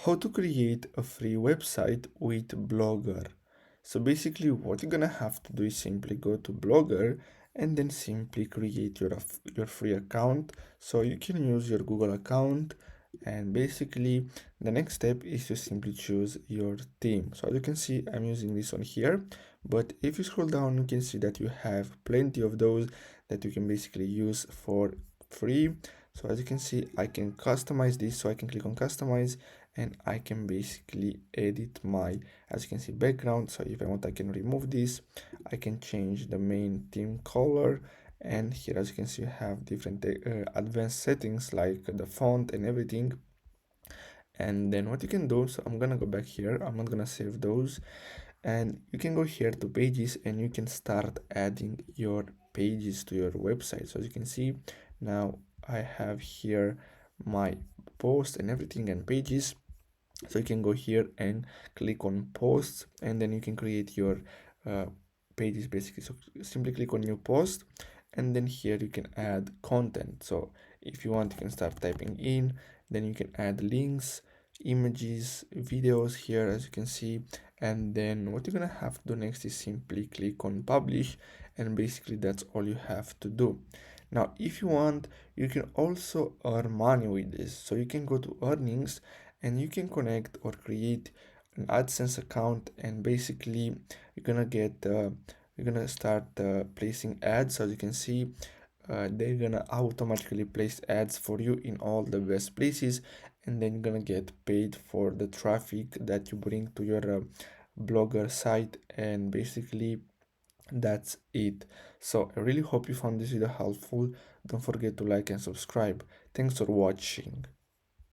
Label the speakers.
Speaker 1: How to create a free website with Blogger. So basically what you're gonna have to do is simply go to Blogger and then simply create your free account. So you can use your Google account, and basically the next step is to simply choose your theme. So as you can see, I'm using this one here, but if you scroll down you can see that you have plenty of those that you can basically use for free. So as you can see, I can customize this, so I can click on customize and I can basically edit my, as you can see, background. So if I want, I can remove this. I can change the main theme color, and here as you can see you have different advanced settings like the font and everything. And then what you can do, so I'm gonna go back here, I'm not gonna save those, and you can go here to pages and you can start adding your pages to your website. So as you can see now, I have here my post and everything and pages. So you can go here and click on posts, and then you can create your uh, pages basically. So simply click on new post, and then here you can add content. So if you want, you can start typing in, then you can add links, images, videos here as you can see. And then what you're gonna have to do next is simply click on publish, and basically that's all you have to do. Now if you want, you can also earn money with this. So you can go to earnings and you can connect or create an AdSense account, and basically you're gonna start placing ads. So as you can see, they're gonna automatically place ads for you in all the best places, and then you're gonna get paid for the traffic that you bring to your blogger site. And basically that's it. So I really hope you found this video helpful. Don't forget to like and subscribe. Thanks for watching.